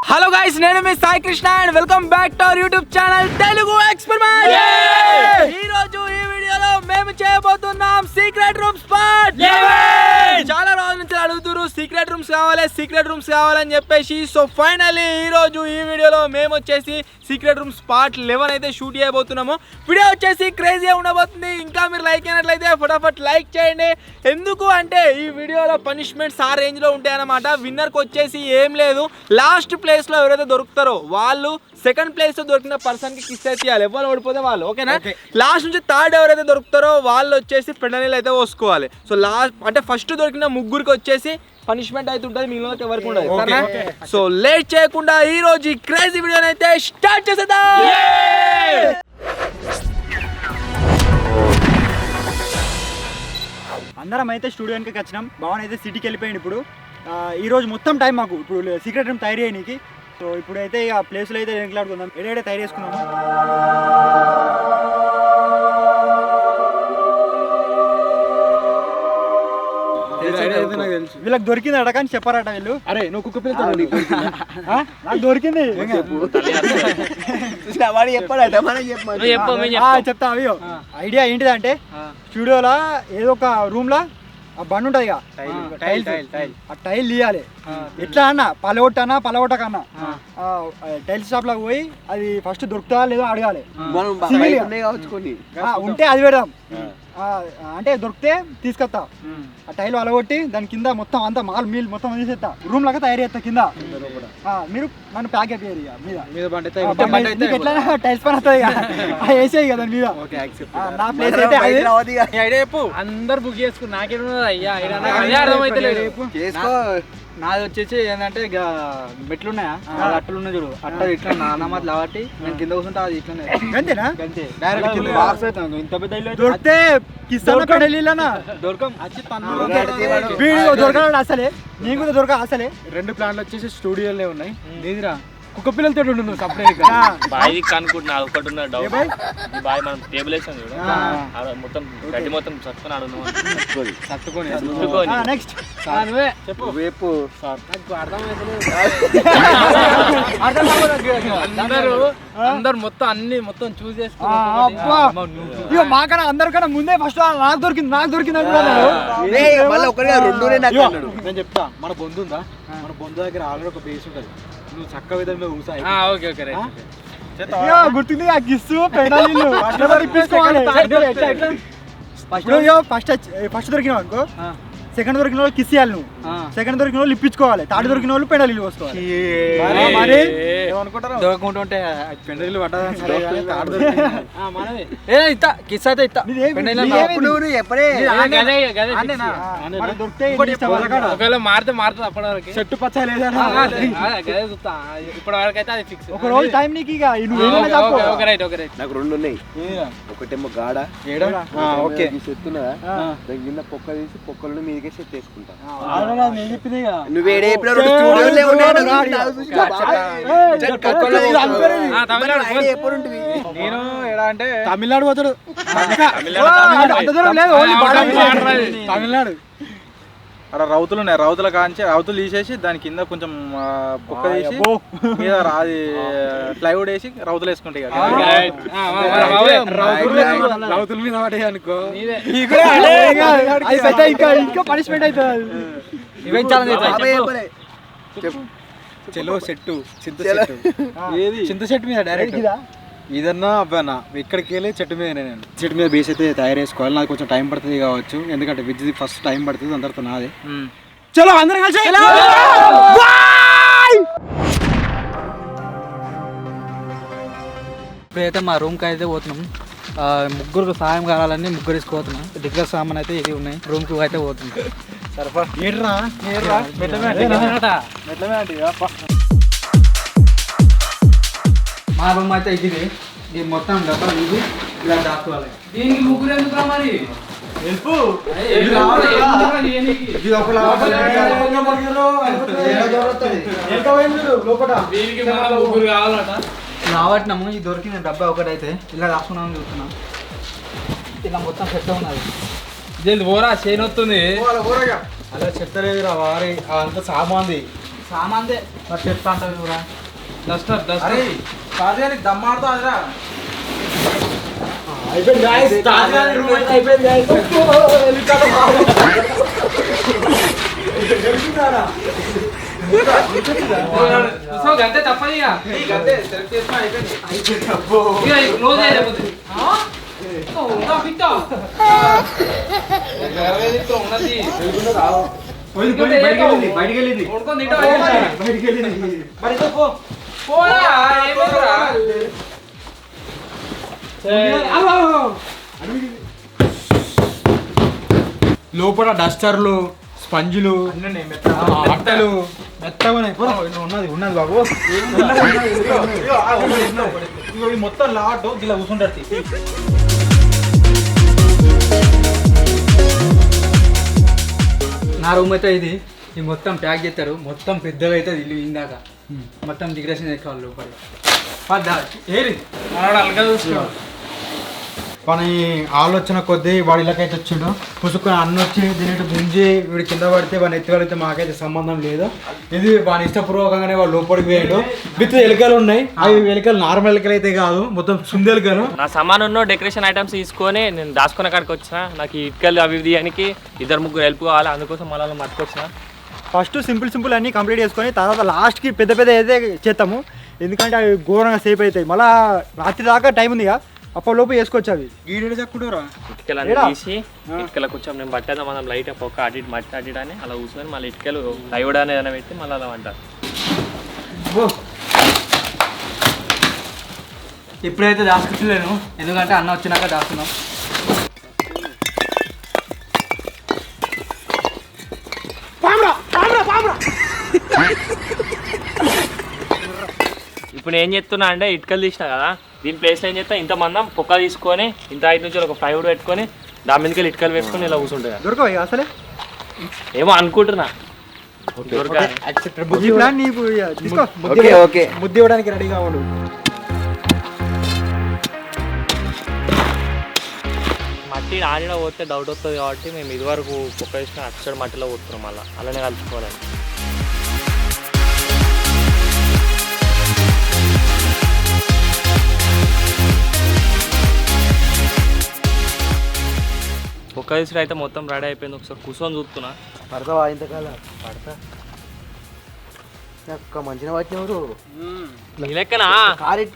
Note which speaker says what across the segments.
Speaker 1: Hello guys, నేను మీ Sai Krishna and welcome back to our YouTube channel Telugu experiment. ఈ రోజు ఈ వీడియోలో మేము చేయబోతున్నాం సీక్రెట్ రూమ్ స్పాట్. చాలా రోజుల నుంచి అడుగుతున్నారు సీక్రెట్ రూమ్స్ కావాలని చెప్పేసి. సో ఫైనల్లీ ఈ రోజు ఈ వీడియోలో మేము వచ్చేసి సీక్రెట్ రూమ్ స్పాట్ 11 అయితే షూట్ చేయబోతున్నాము. వీడియో వచ్చేసి క్రేజీగా ఉండబోతుంది. ఇంకా మీరు లైక్ అయినట్లయితే ఫటాఫట్ లైక్ చేయండి. ఎందుకు అంటే ఈ వీడియోలో పనిష్మెంట్స్ ఆ రేంజ్ లో ఉంటాయన్నమాట. విన్నర్కి వచ్చేసి ఏం లేదు, లాస్ట్ ప్లేస్ లో ఎవరైతే దొరుకుతారో వాళ్ళు సెకండ్ ప్లేస్ లో దొరికిన పర్సన్ కి కిస్ అయితే ఇవ్వాలి. ఎవరు ఓడిపోతే వాళ్ళు, ఓకేనా? లాస్ట్ నుంచి థర్డ్ ఎవరైతే దొరుకుతారో వాళ్ళు వచ్చేసి పెండనీళ్ళు అయితే పోసుకోవాలి. సో లాస్ట్ అంటే ఫస్ట్ దొరికిన ముగ్గురికి వచ్చేసి పనిష్మెంట్ అయితే ఉంటుంది, మిగిలిన ఎవరికి ఉండదు. సో లేట్ చేయకుండా ఈ రోజు ఈ క్రేజీ వీడియోని అయితే స్టార్ట్ చేసేద్దాం.
Speaker 2: అందరం అయితే స్టూడియోకి వచ్చినాం. భవన్ అయితే సిటీకి వెళ్ళిపోయింది. ఇప్పుడు ఈరోజు మొత్తం టైం మాకు ఇప్పుడు సీక్రెట్ రూమ్ తయారు చేయడానికి. సో ఇప్పుడైతే ఇక ప్లేస్లో అయితే వెనకలాడుకుందాం, ఏడేడే తయారు చేసుకున్నాము. వీళ్ళకి దొరికిందట కానీ చెప్పారట వీళ్ళు. అరే నువ్వు కుక్క పిల్లతో నాకు దొరికింది చెప్తా. అయ్యో ఐడియా ఏంటిదంటే స్టూడియోలో ఏదో ఒక రూమ్ లో ఆ బండి ఉంటది ఇక ఆ టైల్ తీయాలి. ఎట్లా అన్నా పలగొట్టకన్నా టైల్ షాప్ లోకి పోయి అది ఫస్ట్ దొరుకుతా లేదో అడగాలి. ఉంటే అది పెడదాం, అంటే దొరికితే తీసుకొస్తా. ఆ టైల్ అలగొట్టి దాని కింద మొత్తం అంతా మీల్ మొత్తం తీసేస్తా, రూమ్ లాగా తయారు చేస్తా. కింద మీరు నన్ను ప్యాక్ అయిపోయారు ఇక ఎట్లా టైల్స్ పని వస్తుంది ఇక వేసేయి కదా దాని మీద. నా ప్లేస్ అయితే
Speaker 1: అందరు బుక్ చేసుకుని నాకేమో అయ్యా అర్థమైతే
Speaker 3: నాది వచ్చేసి ఏంటంటే మెట్లున్నాయా అట్టలు ఉన్నాయి చూడు, అట్ట ఇట్లా నాన్నమాత కాబట్టి నేను కింద కూర్చుంటా అది ఇట్లా
Speaker 2: అంతేనా?
Speaker 3: అంతే డైరెక్ట్ బాక్స్ అవుతాను. ఇంత పెద్ద ఇల్లు
Speaker 2: దొరికితే
Speaker 3: దొరకం
Speaker 2: దొరకాలి అసలే, నేను కూడా దొరక అసలే.
Speaker 3: 2 ప్లాన్లు వచ్చేసి స్టూడియోలే ఉన్నాయి. నీదిరా కుక్క పిల్లలతో ఉండు సపరేట్
Speaker 4: బాయ్ అనుకుంటున్నా. ఒకటి ఉన్న డౌట్, బాయ్ మనం టేబుల్ వేసాం చూడు, మొత్తం గడ్డి మొత్తం చట్టుకొని
Speaker 2: నెక్స్ట్
Speaker 3: చెప్పు రేపు
Speaker 1: అందరు మొత్తం అన్ని మొత్తం చూస్
Speaker 2: ఇక మాకన్నా అందరికన్నా ముందే ఫస్ట్ నాకు దొరికింది
Speaker 3: నేను చెప్తా. మన బొందు ఉందా, మన బొందు దగ్గర ఆల్రెడీ ఒక బేస్ ఉంటుంది. నువ్వు చక్క విధంగా ఊసాయి
Speaker 2: గుర్తుంది. ఆ గిస్సు పెడాలీలు ఫస్ట్ దొరికినావు అనుకో, సెకండ్ దొరికిన వాళ్ళు కిస్ ఇవ్వాలి, నువ్వు సెకండ్ దొరికిన వాళ్ళు ఇప్పించుకోవాలి, థర్డ్ దొరికిన వాళ్ళు పెడాలీలు పోసుకోవాలి.
Speaker 3: దొరకకుంటుంటే పెండలు కిస్ అయితే
Speaker 1: ఒకవేళ మారితే మారుతుంది అప్పటి వరకు.
Speaker 2: చెట్టు పచ్చ లేదా
Speaker 1: ఇప్పటి వరకు అయితే అది ఫిక్స్.
Speaker 2: ఒక రోజు టైం నీకు ఇక
Speaker 4: నాకు 2 ఉన్నాయి. ఒకటేమో గాడ
Speaker 3: ఓకే
Speaker 4: చెప్తున్నదా, దాని కింద పొక్క తీసి పొక్కలను మీదకే సెట్ చేసుకుంటా.
Speaker 3: నేను ఎలా అంటే
Speaker 2: తమిళనాడు పోతాడు,
Speaker 3: తమిళనాడు అక్కడ రౌతులు ఉన్నాయి. రౌతుల కాంచి రౌతులు తీసేసి దాని కింద కొంచెం పొక్క తీసి మీద అది ప్లైవుడ్ వేసి రౌతులు వేసుకుంటాయి. రౌతుల మీద పడే అనుకో
Speaker 2: ఇంకా పనిష్మెంట్ అవుతుంది.
Speaker 3: చెలో చెట్టు చింత చెట్టు మీద డైరెక్ట్ ఇదన్నా అబ్బానా ఇక్కడికి వెళ్ళి చెట్టు మీద నేను చెట్టు మీద బేస్ అయితే తయారు చేసుకోవాలి. నాకు కొంచెం టైం పడుతుంది కావచ్చు, ఎందుకంటే విద్యుత్ ఫస్ట్ టైం పడుతుంది, దాని తర్వాత నాదే.
Speaker 2: చలో అందరం కలిసి
Speaker 3: ఇప్పుడైతే మా రూమ్కి అయితే పోతున్నాం. ముగ్గురు సాయం కావాలని ముగ్గురు వేసుకోతున్నాం. డిగ్లర్ సామాన్ అయితే ఇవి ఉన్నాయి. రూమ్కి అయితే పోతున్నాం. సరఫా మా రూమ్ అయితే ఇది మొత్తం డబ్బా ఇది ఇలా దాచుకోవాలి.
Speaker 1: దీనికి ముగ్గురు ఎందుకు మరి
Speaker 3: రావట్నాము. ఇది దొరికిన డబ్బా ఒకటైతే ఇలా దాచుకున్నామని చూస్తున్నాం. ఇలా మొత్తం సెట్ ఉన్నది.
Speaker 1: జల్ది పోరా చేయను వస్తుంది.
Speaker 3: అలా చెత్తలేదురా వారి అంత సామాన్ది సామాన్దే మరి చెప్తా అంటావు రా డస్టర్ డస్టర్ కాదు దమ్మాడుతా అదిరా అయిపోయింది గాయ్స్ తాజాని రూమ్ అయితే అయిపోయింది గాయ్స్ సో గంటే తప్పని ఇక ఈ గంటే సెలెక్ట్ చేసినా అయిపోయింది ఇక క్లోజ్ అయిపోతుంది ఉందా ఫిట్ ఉన్నది బయటికి వెళ్ళింది మరి పోరా ఏమవుతురా లోపల డస్టర్లు స్పంజులు అట్టలు మెత్తగా ఉన్నది ఉన్నది బాబు మొత్తం లాట్ ఇలా కూర్చుంటారు
Speaker 5: నా రూమ్ అయితే ఇది మొత్తం ప్యాక్ చేస్తారు మొత్తం పెద్దగా అవుతుంది ఇల్లు ఇందాక మొత్తం డిగ్రేషన్ చేసుకోవాలి లోపల ఏరి అలగా చూసుకో
Speaker 3: కానీ ఆలోచన కొద్దీ వాడు ఇలాకైతే వచ్చిండు పుసుకొని అన్న వచ్చి దీని గుంజి వీడి కింద పడితే వాడిని ఎత్తుకెళ్తే మాకైతే సంబంధం లేదు ఇది వాని ఇష్టపూర్వకంగానే వాడు లోపలికి వేయడు విత్ ఎలుకలు ఉన్నాయి అవి ఎలుకలు నార్మల్ ఎలుకలు అయితే కాదు మొత్తం సుందెలుకలు
Speaker 4: నా సామాను డెకరేషన్ ఐటమ్స్ తీసుకొని నేను దాచుకునే కాడికి వచ్చిన నాకు ఈ ఇటుకలు అవి తీయడానికి 2-3 హెల్ప్ కావాలి అందుకోసం మళ్ళీ మట్టుకొచ్చిన
Speaker 2: ఫస్ట్ సింపుల్ అన్నీ కంప్లీట్ చేసుకొని తర్వాత లాస్ట్కి పెద్ద అయితే చేస్తాము ఎందుకంటే అవి ఘోరంగా సేఫ్ అవుతాయి మళ్ళీ రాత్రి దాకా టైం ఉందిగా అప్పటిలోపు వేసుకోవచ్చు అవి
Speaker 3: గీడేడు చక్కుడురా
Speaker 4: ఇటుకలు తీసి ఇటుకల కొంచెం నేను పట్టేద్దాం మనం లైట్ ఒక అటు మట్టి అటు అని అలా కూర్చొని మళ్ళీ ఇటుకలు లైవ్ అని ఏదైనా పెట్టి మళ్ళీ అలా అంటారు
Speaker 5: ఇప్పుడైతే దాచుకుంటలేను ఎందుకంటే అన్న వచ్చినాక దాస్తున్నాం
Speaker 4: ఇప్పుడు నేను చెప్తున్నా అంటే ఇటుకలు తీసిన కదా దీని ప్లేస్లో ఏం చేస్తా ఇంత మందం పొక్క తీసుకొని ఇంత హైట్ నుంచి ఒక ప్లైవుడ్ పెట్టుకొని దాని మీదకి ఇటుకలు వేసుకొని ఇలా కూర్చుంటుంది
Speaker 2: దొరకవు అసలే
Speaker 4: ఏమో అనుకుంటున్నా
Speaker 3: ముద్ది ఇవ్వడానికి రెడీగా ఉండు
Speaker 4: మట్టి ఆడిన పోతే డౌట్ వస్తుంది కాబట్టి మేము ఇదివరకు పొక్క వేసుకొని అటు సైడ్ మట్టిలో పోతున్నాం మళ్ళీ అలానే కలుపుకోవాలని ఒక్క తీసుడు అయితే మొత్తం రెడీ అయిపోయింది ఒకసారి కూర్చొని చూస్తున్నా
Speaker 3: పడతావా ఇంతకాలం పడతా మంచిగా పట్టినవారు
Speaker 4: నీ లెక్కనా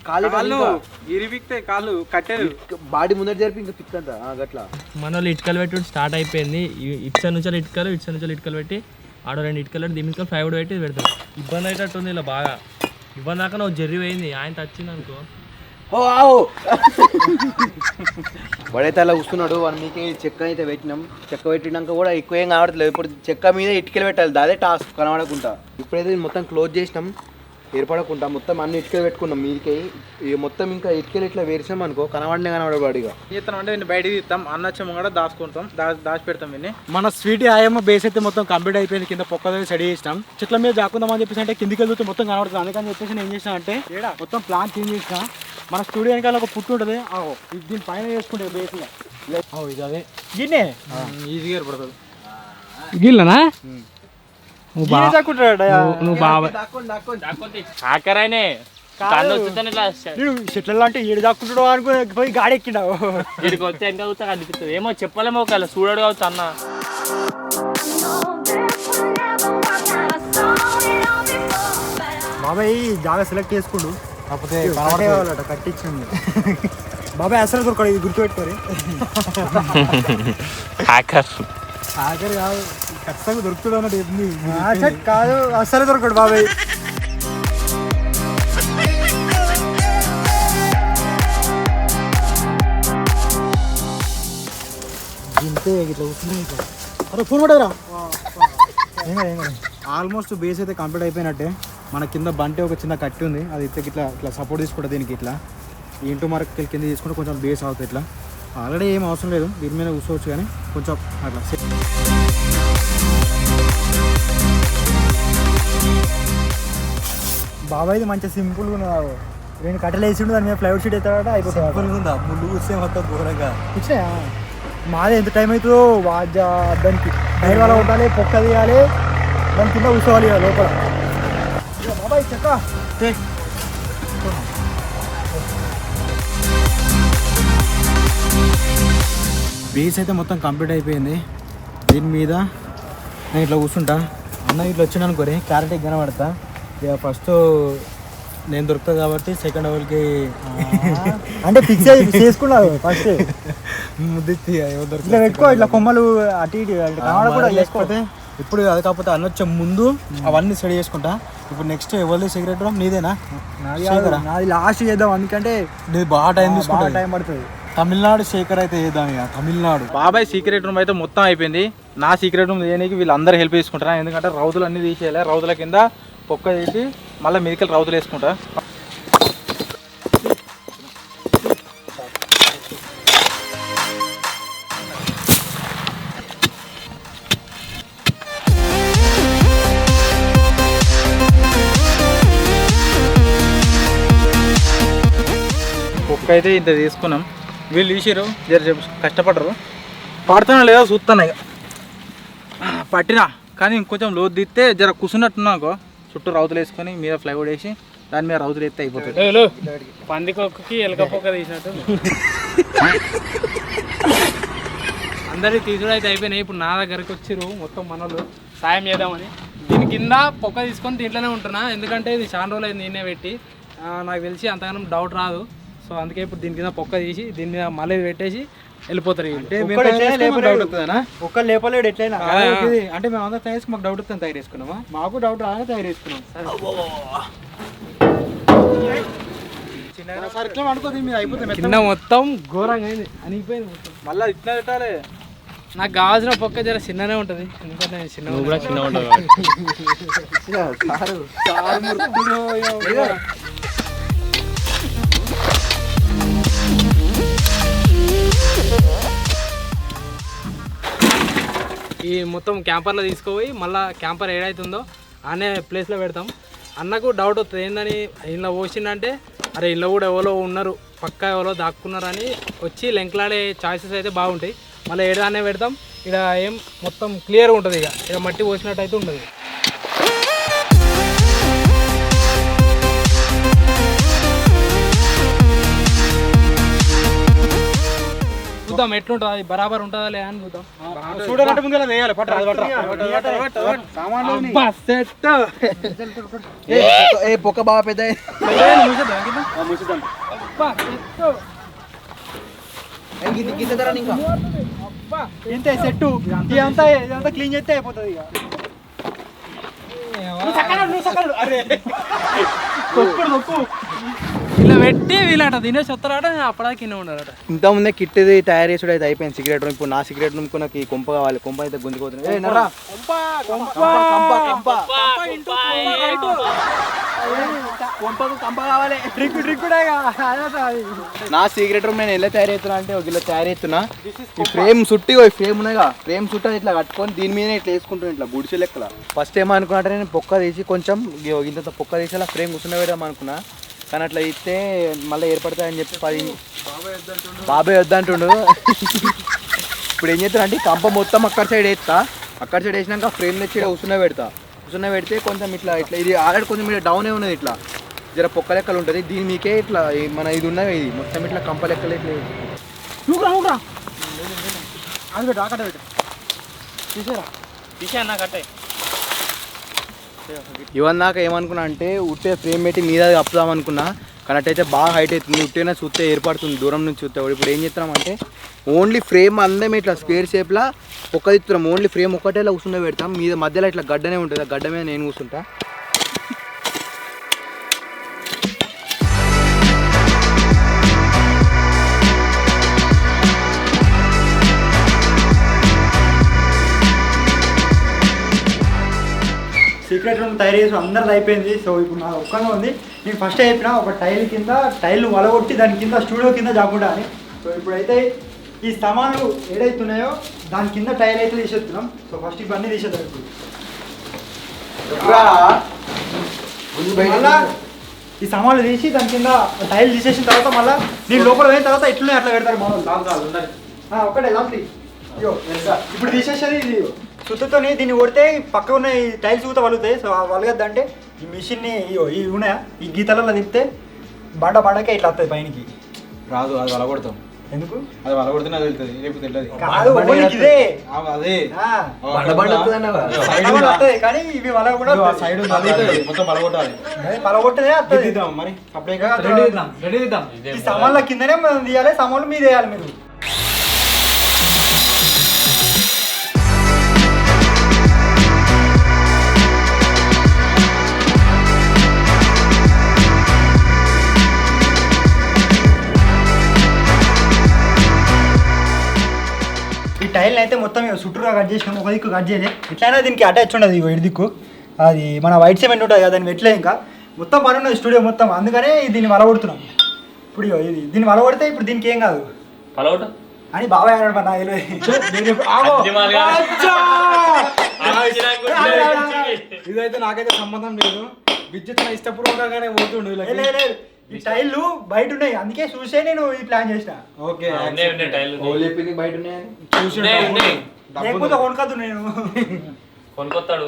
Speaker 3: కాళ్ళు ఇరిపిక్తే కాళ్ళు కట్టెలు బాడీ ముందర జరిపి ఇంకా పిక్కంతా గట్లా
Speaker 4: మన వాళ్ళు ఇటుకలు పెట్టి స్టార్ట్ అయిపోయింది ఇటు సైడ్ నుంచి ఇటుకలు పెట్టి ఆడ 2 ఇటుకలు పెట్టి దీని మీద 5 పెట్టి పెడతాం ఇబ్బంది అయ్యేటట్టుంది ఇలా బాగా ఇబ్బంది దాకా నువ్వు జర్రి పోయింది ఆయన వచ్చింది అనుకో
Speaker 6: వాడైతే అలా వస్తున్నాడు వాడు మీకే చెక్క అయితే పెట్టినాం చెక్క పెట్టినాక కూడా ఎక్కువ ఏం కనబడట్లేదు ఇప్పుడు చెక్క మీద ఇటుకలు పెట్టాలి అదే టాస్క్ కనబడకుండా ఇప్పుడైతే మొత్తం క్లోజ్ చేసినాం ఏర్పడకుండా మొత్తం అన్ని ఇటుకలు పెట్టుకున్నాం మీదికి మొత్తం ఇంకా ఇటుకలు ఇట్లా వేసాం అనుకో కనబడవాడిగా
Speaker 3: చేస్తాం అంటే వీళ్ళు బయటకి తీస్తాం అన్నచ్చం కూడా దాచుకుంటాం దాచి పెడతాం వీళ్ళని మన స్వీట్ ఆయమ్మ బేస్ అయితే మొత్తం కంప్లీట్ అయిపోయింది కింద పొక్క స్టడీ చేసినాం చెట్ల మీద జాకుందాం అని చెప్పేసి అంటే కిందికి వెళ్తే మొత్తం కనబడుతుంది అందుకని చెప్పేసి నేను ఏం చేసిన అంటే మొత్తం ప్లాన్ చేంజ్ చేసిన మన స్టూడియో వెనకాల ఒక పుట్టు ఉంటుంది దీని పైన వేసుకుంటే బేస్గా ఇది అదే గిన్నే ఈజీగా ఏర్పడుతుంది
Speaker 5: గిల్లనా
Speaker 2: నువ్వు
Speaker 5: బాగా
Speaker 4: ఆకరానే
Speaker 2: చెట్లలో అంటే ఏడు దాక్కుంటాడు అనుకుని పోయి గాడి ఎక్కినావు
Speaker 4: ఇక్కడికి వస్తే ఎంత అవుతా అనిపిస్తుంది ఏమో చెప్పలేమో ఒకవేళ చూడడు కావచ్చు అన్న
Speaker 2: బాబాయ్ జాగా సెలెక్ట్ చేసుకుండు
Speaker 3: కాకపోతే
Speaker 2: కట్టించింది బాబాయ్ అసలు దొరకడు ఇది గుర్తుపెట్టుకోరు
Speaker 4: హ్యాకర్
Speaker 2: కాదు ఖచ్చితంగా దొరుకుతాడు అన్నట్టు కాదు అసలు దొరకడు బాబాయ్
Speaker 3: ఆల్మోస్ట్ బేస్ అయితే కంప్లీట్ అయిపోయినట్టే మన కింద బంటే ఒక చిన్న కట్టి ఉంది అది ఇట్లా ఇట్లా సపోర్ట్ తీసుకుంటుంది దీనికి ఇట్లా ఈ ఇంటూ మార్క్ కింద తీసుకుంటే కొంచెం బేస్ అవుతుంది ఇట్లా ఆల్రెడీ ఏం అవసరం లేదు దీని మీద కూర్చోవచ్చు కానీ కొంచెం అట్లా
Speaker 2: బాబాయ్ది మంచిగా సింపుల్గా ఉన్నది రెండు కట్టెలు వేసిండు దాని మీద ఫ్లైవుడ్ షీట్ అవుతాడ అయిపోతుంది
Speaker 3: ముందు కూర్చే మొత్తం ఘోరంగా
Speaker 2: ఇచ్చినాయా మాదే ఎంత టైం అవుతుందో దానికి టైర్ వల్ల ఉండాలి పొక్క తీయాలి దాని కింద కూర్చోవాలి లోపల బాబాయ్ చెక్క
Speaker 3: బేస్ అయితే మొత్తం కంప్లీట్ అయిపోయింది. దీని మీద నేను ఇట్లా కూర్చుంటా. అన్న ఇట్లా వచ్చిన అనుకోని క్లారిటీ కనబడతా. ఇక ఫస్ట్ నేను దొరుకుతా కాబట్టి సెకండ్ లెవెల్కి
Speaker 2: అంటే ఫిక్స్ చేసుకున్నావు ఫస్ట్
Speaker 3: ముద్దిచ్చి
Speaker 2: ఇట్లా పెట్టుకో. ఇట్లా కొమ్మలు అటు ఇటు కూడా
Speaker 3: లేకపోతే ఇప్పుడు అది కాకపోతే అన్న వచ్చే ముందు అవన్నీ స్టడీ చేసుకుంటా. ఇప్పుడు నెక్స్ట్ ఎవరిది సిగరెట్ నీదేనా?
Speaker 2: నాది లాస్ట్ చేద్దాం, ఎందుకంటే
Speaker 3: నీది బాగా టైం
Speaker 2: బాగా
Speaker 3: తీసుకుంటా.
Speaker 2: టైం పడుతుంది.
Speaker 3: తమిళనాడు శేఖర్ అయితే చేద్దాం ఇక. తమిళనాడు
Speaker 5: బాబాయ్ సీక్రెట్ రూమ్ అయితే మొత్తం అయిపోయింది. నా సీక్రెట్ రూమ్ చేయడానికి వీళ్ళందరూ హెల్ప్ చేసుకుంటారా, ఎందుకంటే రౌతులు అన్నీ తీసేయాలి. రౌతుల కింద పొక్క తీసి మళ్ళీ మెడికల్ రౌతులు వేసుకుంటా. పొక్క అయితే ఇంత తీసుకున్నాం. వీళ్ళు తీసిరు జర కష్టపడరు. పడుతున్నా లేదా చూస్తున్నా ఇక పట్టినా, కానీ ఇంకొంచెం లోతు తీస్తే జర కూర్చున్నట్టున్నాకో చుట్టూ రౌతులు వేసుకొని మీద ఫ్లైవుడ్ వేసి దాని మీద రౌతులు వేస్తే అయిపోతుంది.
Speaker 4: పందికొక్కకి ఎలకపోక తీసినట్టు అందరి తీసుడు అయితే అయిపోయినాయి. ఇప్పుడు నా దగ్గరికి వచ్చిర్రు మొత్తం మనోళ్ళు సాయం చేద్దామని. దీని కింద పొక్క తీసుకొని దీంట్లోనే ఉంటున్నా, ఎందుకంటే ఇది చాలా రోజులు అయింది నేనే పెట్టి. నాకు తెలిసి అంతగానం డౌట్ రాదు. సో అందుకే ఇప్పుడు దీని కింద పొక్క తీసి దీని మీద మళ్ళీ పెట్టేసి వెళ్ళిపోతారు.
Speaker 2: ఒక్క లేపలేడు ఎట్లయినా.
Speaker 3: అంటే మేము అందరూ తయారు మాకు డౌట్ వస్తుంది తయారు చేసుకున్నామా?
Speaker 2: మాకు డౌట్ రాగానే తయారు చేసుకున్నాం.
Speaker 4: కింద మొత్తం ఘోరంగా అయింది, అనిగిపోయింది మొత్తం.
Speaker 5: మళ్ళీ ఇట్లా పెట్టాలి.
Speaker 4: నాకు కావాల్సిన పొక్క జర చిన్ననే ఉంటుంది, ఎందుకంటే నేను చిన్న ఉంటుంది. ఈ మొత్తం క్యాంపర్లో తీసుకుపోయి మళ్ళీ క్యాంపర్ ఏడైతుందో అనే ప్లేస్లో పెడతాం. అన్నకు డౌట్ వస్తుంది ఏందని ఇంట్లో పోసిందంటే, అరే ఇంట్లో కూడా ఎవరో ఉన్నారు పక్కా ఎవరో దాక్కున్నారని వచ్చి లెంకలాడే ఛాయిసెస్ అయితే బాగుంటాయి. మళ్ళీ ఏడానే పెడతాం. ఇక్కడ ఏం మొత్తం క్లియర్గా ఉంటుంది. ఇక మట్టి పోసినట్టు అయితే ఉండదు. చూద్దాం ఎట్లుంటుంది, అది బరాబర్ ఉంటుందా లేదా అని చూద్దాం.
Speaker 3: చూడాలంటే ముందు వేయాలి.
Speaker 6: పొక్క బాగా పెద్ద
Speaker 2: ఇంతే సెట్టు. ఇదంతా క్లీన్ చేస్తే అయిపోతుంది ఇక.
Speaker 4: ఇలా పెట్టి వీళ్ళట తినేసి వస్తారట, అప్పడా కింద ఉన్నారట.
Speaker 6: ఇంత ముందే కిట్ తయారు చేసుడు అయితే అయిపోయింది సిగరెట్ రూమ్. ఇప్పుడు నా సిగరెట్ రూమ్ నాకు ఈ కొంప కావాలి. కొంప అయితే గుంజుకోతుంది. నా సీక్రెట్ రూమ్ నేను ఎలా తయారు చేస్తున్నా అంటే ఒక ఇలా తయారు చేస్తున్నా. ఈ ఫ్రేమ్ చుట్టి ఫ్రేమ్ ఉన్నాయిగా, ఫ్రేమ్ చుట్టూ ఇట్లా కట్టుకొని దీని మీద ఇట్లా వేసుకుంటున్నా ఇట్లా గుడిసె లెక్కల. ఫస్ట్ ఏమనుకున్నట్టే నేను పొక్క తీసి కొంచెం ఇంత పొక్క తీసి అలా ఫ్రేమ్ కూర్చున్న పెడదాం అనుకున్నా, కానీ అట్లా ఇస్తే మళ్ళీ ఏర్పడతాయని చెప్పి బాబాయ్ వద్దంటుండు. ఇప్పుడు ఏం చేస్తాను అంటే కంప మొత్తం అక్కడ సైడ్ వేస్తా. అక్కడ సైడ్ వేసినాక ఫ్రేమ్ తెచ్చి కూర్చున్న పెడతా. కూర్చున్న పెడితే కొంచెం ఇట్లా ఇట్లా ఇది ఆల్రెడీ కొంచెం ఇట్లా డౌనే ఉన్నది, ఇట్లా జర పొక్క లెక్కలు ఉంటుంది. దీని మీకే ఇట్లా మన ఇది ఉన్నది, ఇది మొత్తం ఇట్లా కంప లెక్కలు ఇట్లా
Speaker 2: అది పెట్టు, అక్కడ పెట్టు.
Speaker 4: తీసే అన్న కట్టే.
Speaker 6: ఇవన్నీ దాకా ఏమనుకున్నా అంటే ఉట్టే ఫ్రేమ్ పెట్టి మీద కప్పుదాం అనుకున్నా, కానీ అట్టయితే బాగా హైట్ అవుతుంది. ఉట్టేనా చూస్తే ఏర్పడుతుంది దూరం నుంచి చూస్తే. ఇప్పుడు ఏం చేస్తామంటే ఓన్లీ ఫ్రేమ్ అందమే ఇట్లా స్క్వేర్ షేప్లా ఒక్క తిప్పుతున్నాం. ఓన్లీ ఫ్రేమ్ ఒక్కటేలా కూర్చుండే పెడతాం. మీద మధ్యలో ఇట్లా గడ్డనే ఉంటుంది, ఆ గడ్డ మీద నేను కూర్చుంటా.
Speaker 2: సీక్రెట్ రూమ్ తయారు చేసి అందరిది అయిపోయింది. సో ఇప్పుడు నా ఒక్కనే ఉంది. నేను ఫస్ట్ చెప్పిన ఒక టైల్ కింద టైల్ వలగొట్టి దాని కింద స్టూడియో కింద జాకుండా అని. సో ఇప్పుడైతే ఈ సామాన్లు ఏదైతున్నాయో దాని కింద టైల్ అయితే తీసేస్తున్నాం. సో ఫస్ట్ ఇవన్నీ తీసేద్దాం. ఇప్పుడు మళ్ళా ఈ సామాన్లు తీసి దాని కింద టైల్ తీసేసిన తర్వాత మళ్ళీ నేను లోపల పోయిన తర్వాత ఇట్లనే అట్లా పెడతారు మనం. ఒకటే లాంటి అయ్యో ఇప్పుడు తీసేసేది ఇది సుత్తతో దీన్ని కొడితే పక్క ఉన్న ఈ టైల్స్ కూడా వలుగుతాయి. సో వలగద్దంటే ఈ మిషన్ని ఇవి ఉన్నాయా ఈ గీతలలో తిప్పితే బండకే ఇట్లా వస్తుంది పైనకి.
Speaker 3: రాదు, అది వలగొడతాం.
Speaker 2: ఎందుకు?
Speaker 3: అది వలగొడితే నాకు తెలుస్తుంది, రేపు తెలియదు.
Speaker 2: కాదు, ఓన్లీ ఇదే.
Speaker 3: అదే
Speaker 2: వస్తుంది కానీ ఇవి వల కూడా
Speaker 3: సైడ్ మొత్తం వలగొట్టాలి.
Speaker 2: పలగొట్టదే వస్తుంది
Speaker 3: మరి
Speaker 2: ఈ సామాన్ల కిందనే మనం తీయాలి, సామాన్లు మీద వేయాలి మీరు. ఈ టైల్ని అయితే మొత్తం చుట్టూగా కట్ చేసినాం, ఒక దిక్కు కట్ చేయలే. ఎట్లయినా దీనికి అటాచ్ ఉండదు, ఇటు దిక్కు అది మన వైట్ సిమెంట్ ఉంటుంది కదా, దాన్ని పెట్టలే ఇంకా మొత్తం పని ఉన్నది స్టూడియో మొత్తం. అందుకనే దీన్ని వలగొడుతున్నాం. ఇప్పుడు ఇది దీన్ని వలగొడితే ఇప్పుడు దీనికి ఏం కాదు అని బాబాయ్ అన్నాడు. మరి
Speaker 3: ఇదైతే నాకైతే సంబంధం లేదు, విద్యుత్ ఇష్టపూర్వకంగానే పోతుండు.
Speaker 2: ఈ టైళ్ళు బయట ఉన్నాయి, అందుకే చూసే నేను ఈ ప్లాన్ చేసిన.
Speaker 3: ఓకే
Speaker 6: బయట ఉన్నాయని
Speaker 2: లేకపోతే కొనుక్కోద్దు, నేను
Speaker 7: కొనుక్కొస్తాడు.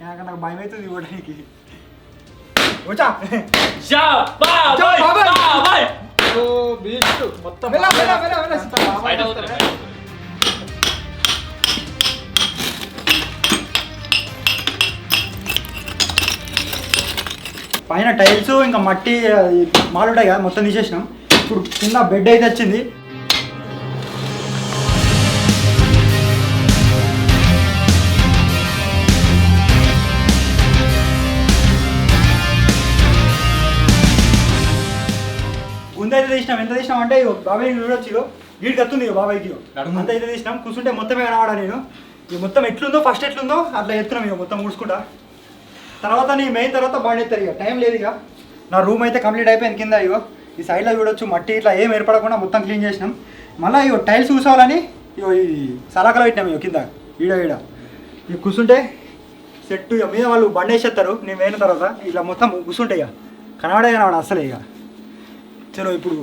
Speaker 2: నాకు భయం అవుతుంది ఇవ్వడానికి. వచ్చా
Speaker 3: మొత్తం
Speaker 2: పైన టైల్స్ ఇంకా మట్టి మాలు ఉంటాయి కదా, మొత్తం తీసేసినాం. ఇప్పుడు కింద బెడ్ అయితే వచ్చింది. గుంత అయితే తీసినాం. ఎంత తీసినాం అంటే బాబాయ్ చూడొచ్చు, వీడికి వస్తుంది బాబాయ్కి అంత అయితే తీసినాం. కూర్చుంటే మొత్తమే కనవాడా నేను. ఇక మొత్తం ఎట్లుందో ఫస్ట్ ఎట్లుందో అట్లా ఎత్తున్నాం ఇక మొత్తం ఊడ్చుకుంటా. తర్వాత నీ మెయిన్ తర్వాత బాగా ఎత్తారు. ఇక టైం లేదు, ఇక నా రూమ్ అయితే కంప్లీట్ అయిపోయింది. కింద ఇగో ఈ సైడ్లో చూడొచ్చు మట్టి ఇట్లా ఏం ఏర్పడకుండా మొత్తం క్లీన్ చేసినాం. మళ్ళీ ఇగో టైల్స్ కూర్చోవాలని ఇగో ఈ సలాకలో పెట్టినాం. ఇగో కింద ఈడ ఇక కూర్చుంటే సెట్ ఇక మీద వాళ్ళు బండి వేసేస్తారు. నేను వేయిన తర్వాత ఇట్లా మొత్తం కూర్చుంటాయి. ఇక కనబడే అసలే. ఇక చలో ఇప్పుడు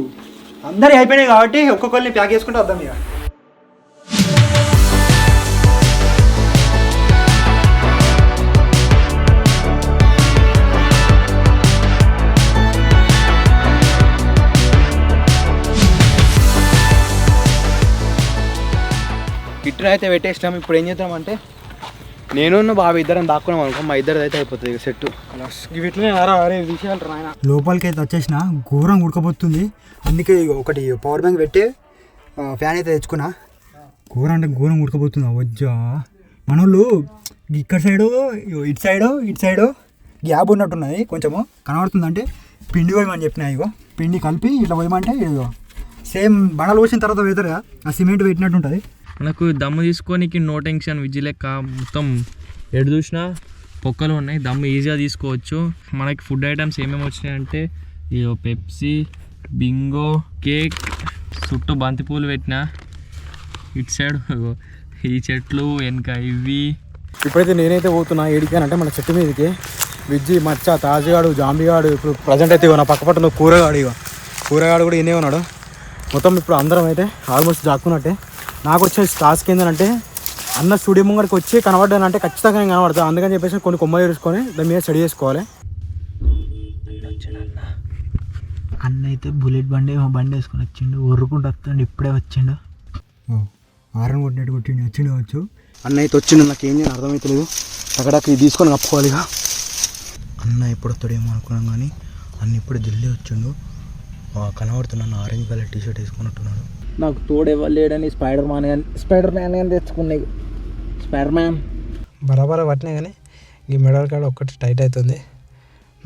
Speaker 2: అందరి అయిపోయినాయి కాబట్టి ఒక్కొక్కరిని ప్యాక్ చేసుకుంటే వద్దాం. ఇక
Speaker 6: గిట్టర్ అయితే పెట్టేసినాం. ఇప్పుడు ఏం చేద్దామంటే నేను బాబు ఇద్దరం దాక్కున్నాం అనుకో, మా ఇద్దరిది అయితే అయిపోతుంది ఇక సెట్.
Speaker 2: లోపలికి అయితే వచ్చేసిన ఘోరం ఉడకపోతుంది. అందుకే ఒకటి పవర్ బ్యాంక్ పెట్టి ఫ్యాన్ అయితే తెచ్చుకున్నా. ఘోరం అంటే ఘోరం ఉడకపోతుంది. అవజ్జా మనోళ్ళు ఇక్కడ సైడు ఇటు సైడు గ్యాప్ ఉన్నట్టున్నది కొంచెము కనబడుతుంది. అంటే పిండి పోయమని చెప్పినా. ఇగో పిండి కలిపి ఇట్లా పోయమంటే ఇగో సేమ్ బండలు పోసిన తర్వాత పెడతారు కదా, ఆ సిమెంట్ పెట్టినట్టు ఉంటుంది.
Speaker 7: మనకు దమ్ము తీసుకోనికి నో టెన్షన్, విజ్జి లెక్క మొత్తం ఎడు చూసినా పొక్కలు ఉన్నాయి. దమ్ము ఈజీగా తీసుకోవచ్చు. మనకి ఫుడ్ ఐటమ్స్ ఏమేమి వచ్చినాయి అంటే ఇగో పెప్సీ, బింగో, కేక్, చుట్టూ బంతిపూలు పెట్టిన, ఇటు సైడ్ ఈ చెట్లు వెనక ఇవి.
Speaker 3: ఇప్పుడైతే నేనైతే పోతున్నా ఏడికానంటే మన చెట్టు మీదకి. విజ్జి, మచ్చ, తాజుగాడు, జాంబిగాడు, ఇప్పుడు ప్రజెంట్ అయితే నా పక్క పట్టున కూరగాడు కూడా ఇన్నే ఉన్నాడు. మొత్తం ఇప్పుడు అందరం అయితే ఆల్మోస్ట్ దాక్కున్నట్టే. నాకు వచ్చే టాస్క్ ఏంటంటే అన్న స్టూడియో ముంగడికి వచ్చి కనబడ్డానంటే ఖచ్చితంగా నేను కనబడతాను. అందుకని చెప్పేసి కొన్ని కొమ్మలు వేసుకొని దాని మీద స్టడీ చేసుకోవాలి.
Speaker 2: అన్న అయితే బుల్లెట్ బండి వేసుకొని వచ్చిండు, ఒర్రుకుంటూ వస్తుండే. ఇప్పుడే వచ్చిండు, ఆరన్ కొట్టినట్టు వచ్చిండు వచ్చు.
Speaker 3: అన్న అయితే వచ్చిండు, నాకు ఏం చేయని అర్థమవుతలేదు. అక్కడ ఇది తీసుకొని కప్పుకోవాలిగా.
Speaker 6: అన్న ఎప్పుడు వస్తాడేమో అనుకున్నాం కానీ అన్న ఇప్పుడు జల్దీ వచ్చిండు. కనబడుతున్నాను, ఆరెంజ్ కలర్ టీషర్ట్ వేసుకున్నట్టున్నాడు.
Speaker 5: నాకు తోడు ఎవరు లేడని స్పైడర్ మ్యాన్ కానీ తెచ్చుకున్నాయి. స్పైడర్ మ్యాన్
Speaker 4: బరాబర పట్టినాయి కానీ ఈ మెడల్ కాడ ఒక్కటి టైట్ అవుతుంది.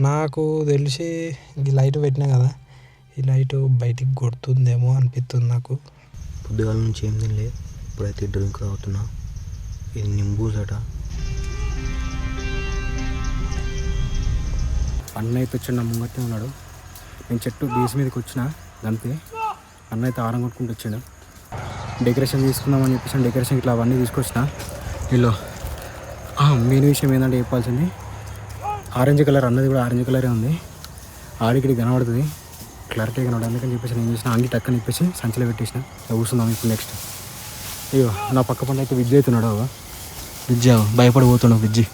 Speaker 4: నాకు తెలిసి ఈ లైట్ పెట్టినా కదా, ఈ లైట్ బయటికి కొడుతుందేమో అనిపిస్తుంది నాకు.
Speaker 6: పొద్దుగాల నుంచి ఏం తినలేదు, ఇప్పుడైతే డ్రింక్ తాగుతున్నా. ఇది నింబూసట.
Speaker 3: అన్న అయితే వచ్చిండు, నా ముంగతే ఉన్నాడు. నేను చెట్టు బేస్ మీదకి వచ్చిన అంతే. అన్న అయితే ఆరం కొట్టుకుంటూ వచ్చిండు. డెకరేషన్ తీసుకుందామని చెప్పేసి డెకరేషన్ ఇట్లా అవన్నీ తీసుకొచ్చిన. వీళ్ళు మెయిన్ విషయం ఏంటంటే చెప్పాల్సింది, ఆరెంజ్ కలర్ అన్నది కూడా ఆరెంజ్ కలరే ఉంది. ఆడికి కనబడుతుంది, క్లారిటీ కనబడదు. అందుకని చెప్పేసి నేను చేసిన అంగి టక్కని చెప్పేసి సంచిలో పెట్టేసిన. కూర్చుందాం ఇప్పుడు నెక్స్ట్. అయ్యో నా పక్క పంట అయితే విజ్జి అవుతున్నాడు. విజ్జి భయపడిపోతున్నావు. విజ్జి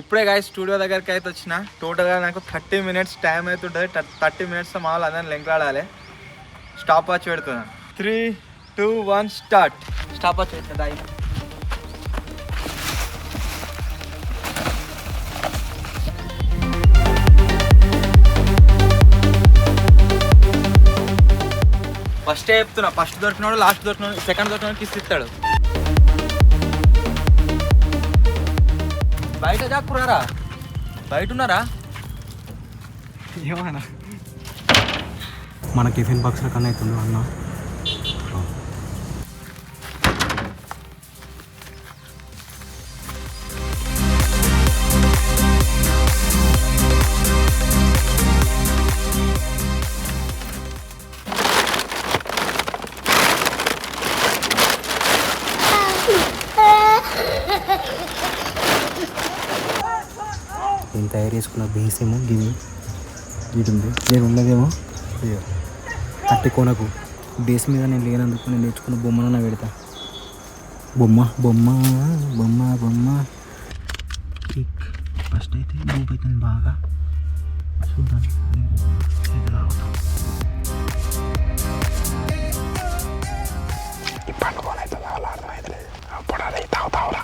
Speaker 3: ఇప్పుడే గాయ స్టూడియో దగ్గరికి అయితే వచ్చిన. టోటల్గా నాకు 30 minutes టైం అవుతుంటుంది. 30 minutes మామూలు అందరిని లెంకలాడాలి. స్టాప్ వాచ్ పెడుతున్నాను. 3, 2, 1 స్టార్ట్.
Speaker 1: స్టాప్ వచ్చేసిందా?
Speaker 3: ఫస్ట్ చెప్తున్నా, ఫస్ట్ దొరికినాడు, లాస్ట్ దొరికినాడు, సెకండ్ దొరికినాడు కిస్ ఇస్తాడు. బయట జాక్కురారా, బయట ఉన్నారా?
Speaker 5: ఏమన్నా మన టిఫిన్ బాక్స్ల కన్నా అవుతుంది అన్న. నేను తయారు చేసుకున్న బేస్ ఏమో గివి ఉంది. నేను ఉన్నదేమో అట్టి కొనకు. బేస్ మీద నేను లేనందుకు నేను నేర్చుకున్న బొమ్మను పెడతా. బొమ్మ బొమ్మ బొమ్మ బొమ్మ కేక్. ఫస్ట్ అయితే మూవ్ అవుతుంది బాగా. చూద్దాం ఈ పండుగ అయితే అర్థమైతే అప్పుడు అది తాగుతావురా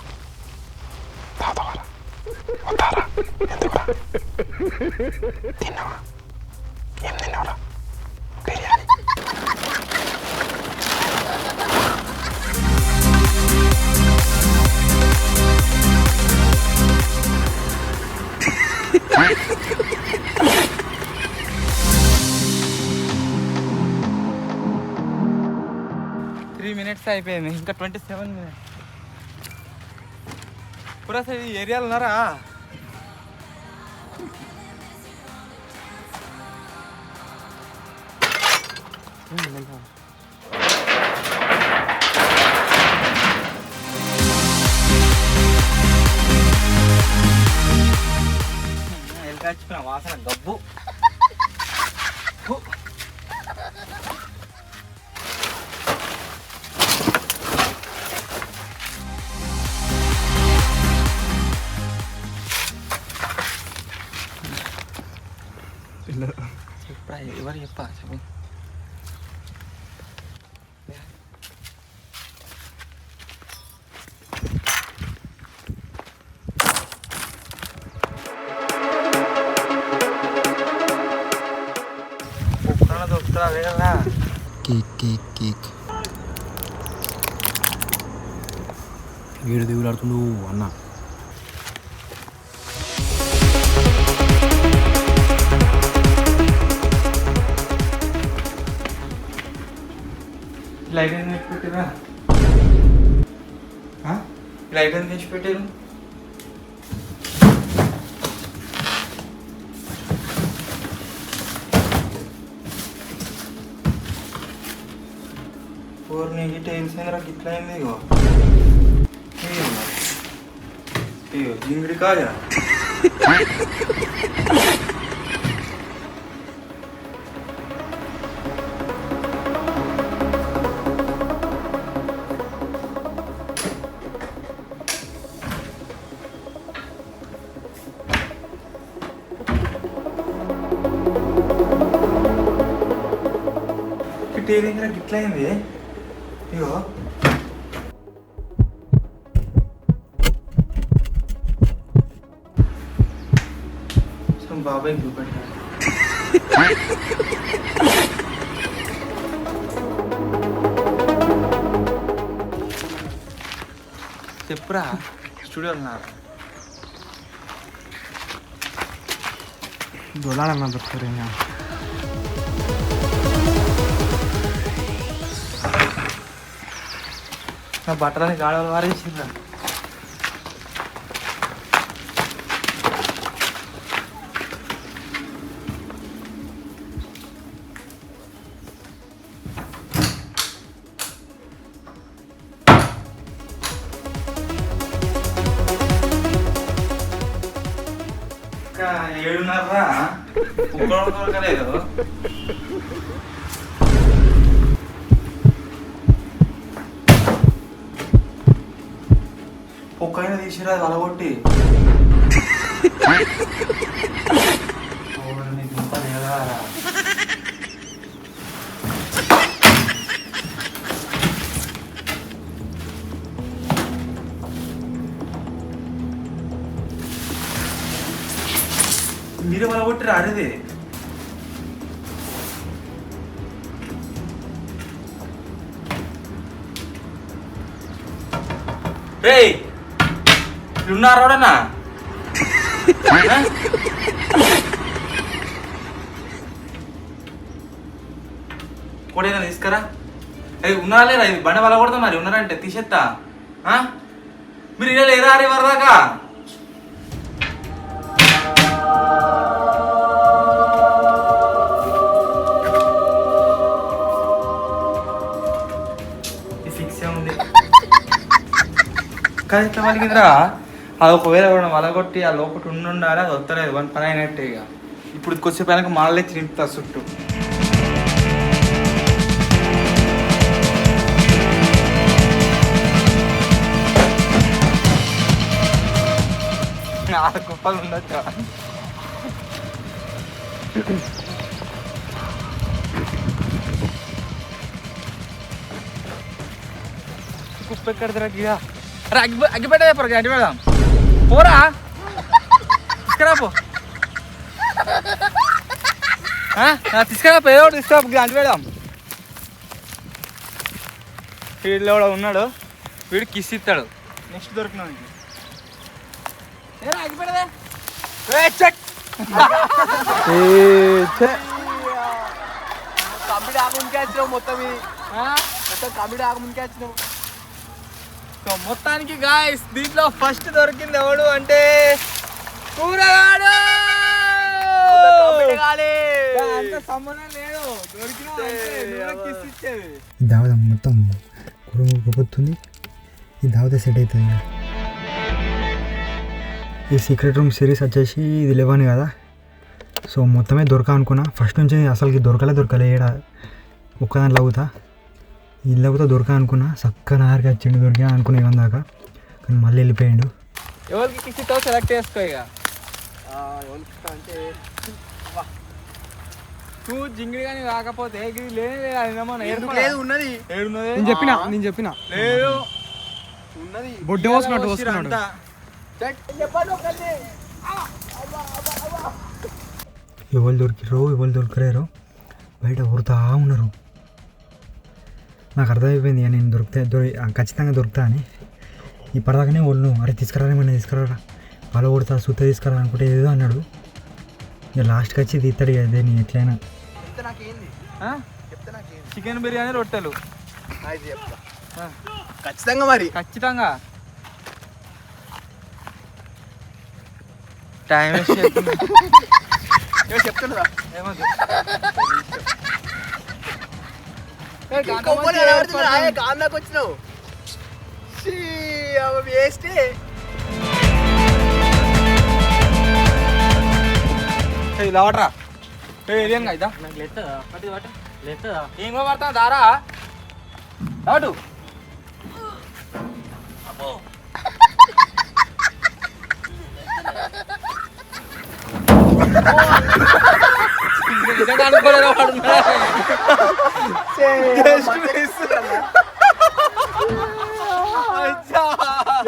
Speaker 5: తాగుతావరా వస్తారా ఎందుకురా తిన్నావా ఏం తిన్నావురా బిర్యానీ.
Speaker 3: అయిపోయింది, ఇంకా 27 minutes. పూరా సార్ ఈ ఏరియాలో ఉన్నారా? ఎల్కాచుకున్న వాసన గబ్బు. ఎవరు చెప్పా చెప్పు.
Speaker 5: కేక్ కేక్ కేక్ వీడు దిగులాడుతుండు అన్న.
Speaker 3: లైట్ ఎందుకు తెచ్చి పెట్టారా? లైట్ ఎందుకు తెచ్చి పెట్టారు? ఫోర్ నీకు తెలిసిందిరా గిట్లా అయింది. ఇగో ఇగో జింగిడి కాజా. గిట్లా గిట్లా అయింది. ఇగో బాబాయ్ చూపెట్టాడు. చెప్పురా స్టూడియోలో ఉన్నారు.
Speaker 5: దొలాడన్నా దొరుకుతారు.
Speaker 3: నా బట్టలని గాడలు వారేసిందా? ఇంకా 7:30 కుక్కలు దొరకలేదు. ఒక్కైనా తీసిరా అలగొట్టి.
Speaker 5: మీరే వాళ్ళ కొట్టిరా అరేది రేయ్ ఉన్నారా ఎవడన్నా కొడేనా తీసుకురా ఉన్నారా లేరా ఇది బండి వాళ్ళ కొడతా మరి ఉన్నారంటే తీసేస్తా మీరు ఇలా లేరా అరే వరదాకా కానీ ఇట్లా వాళ్ళకిందిరా అది ఒకవేళ కూడా వలగొట్టి ఆ లోపల ఉండాలి అది వస్తలేదు వన్ పని అయినట్టే ఇక ఇప్పుడు కొద్దిసేపు పైన మాలలే తింపుతా చుట్టూ కుప్పలు ఉండొచ్చు కుప్ప ఎక్కడ తిరగ అగ్గిపెట్ట చెప్పరు అడ్డు పెడదాం పోరా తీసుకురా పో తీసుకురా ఏదో ఒకటి తీసుకురా అంటు పెడదాం వీడిలో కూడా ఉన్నాడు వీడు కిస్ ఇస్తాడు నెక్స్ట్ దొరికిన అగ్గిపెడదే
Speaker 6: కంప్లీట్ ఆగముందుకే వచ్చినావు మొత్తం కంప్లీట్ ఆగముందుకే వచ్చినావు.
Speaker 5: సో మొత్తానికి గాయస్ దీంట్లో ఫస్ట్ దొరికింది ఎవడు అంటే కూరగాడు అంత సంబంధం లేదు దొరికిన
Speaker 2: దావద మొత్తం కురుముకుపోతుంది ఈ దావద సెట్ అవుతుంది. ఈ సీక్రెట్ రూమ్ సిరీస్ వచ్చేసి ఇది 11 కదా. సో మొత్తమే దొరక అనుకున్నా ఫస్ట్ నుంచి అసలుకి దొరకలే ఏడ ఒక్కదాంట్లో అవుతా ఇల్లు అవుతా దొరక అనుకున్నా చక్కగా నారికి వచ్చిండు దొరికా అనుకున్నా ఇవ్వని దాకా కానీ మళ్ళీ వెళ్ళిపోయిండు.
Speaker 5: ఎవరికి కిస్తో సెలెక్ట్ చేసుకో ఇక
Speaker 6: అంటే
Speaker 5: నువ్వు జింగిడి కానీ కాకపోతే
Speaker 6: లేదు ఉన్నది
Speaker 2: నేను చెప్పిన
Speaker 5: లేదు
Speaker 6: ఉన్నది
Speaker 2: బొడ్డు పోసుకున్నట్టు పోసుకున్నాడు. ఎవరు దొరికలేరు బయట ఊరుతా ఉన్నారు. నాకు అర్థమైపోయింది ఇక నేను ఖచ్చితంగా దొరుకుతా అని. ఇప్పటిదాకానే వాళ్ళు అరే తీసుకురా వాళ్ళ కొడతా సుత్త తీసుకురా అనుకుంటే ఏదో అన్నాడు. ఇక లాస్ట్కి వచ్చి తీస్తాడు ఇక అదే నేను ఎట్లయినా.
Speaker 5: చికెన్ బిర్యానీ రొట్టెలు
Speaker 6: ఖచ్చితంగా మరి
Speaker 5: ఖచ్చితంగా టైం వేస్ట్
Speaker 6: చెప్తున్నా
Speaker 5: ఏమవుతుంది
Speaker 6: కాందాకు వచ్చినావు వేస్టే
Speaker 5: లావట్రా ఏం కదా ఏం కూడా పడతా దారా లాటు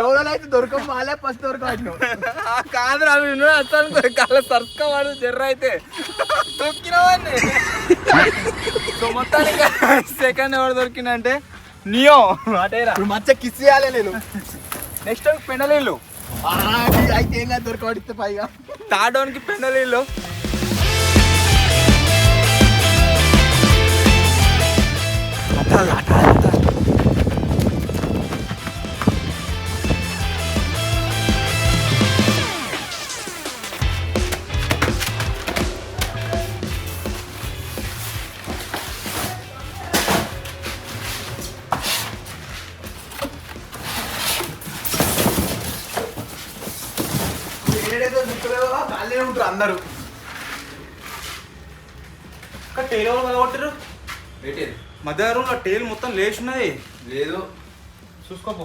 Speaker 6: ఎవరైతే దొరకం మాలే ఫస్ట్ దొరకవచ్చు
Speaker 5: కాదు అవి అసలు కళ్ళ సర్సుకోవాడు జర్ర అయితే దొరికినవాడిని. సో మొత్తానికి సెకండ్ ఎవరు దొరికిందంటే నియో అటేరా
Speaker 6: మచ్చ కిస్ చేయాలి నేను.
Speaker 5: నెక్స్ట్ పెండలీళ్ళు
Speaker 6: అయితే ఏం కాదు దొరకబడితే పైగా
Speaker 5: తాడోనికి పెండలీళ్ళు
Speaker 6: ఉంటారు అందరూ.
Speaker 5: టైల్ ఎవరు కొట్టారు మధ్య రూమ్లో టైల్ మొత్తం లేచున్నది
Speaker 6: లేదు
Speaker 5: చూసుకోపో.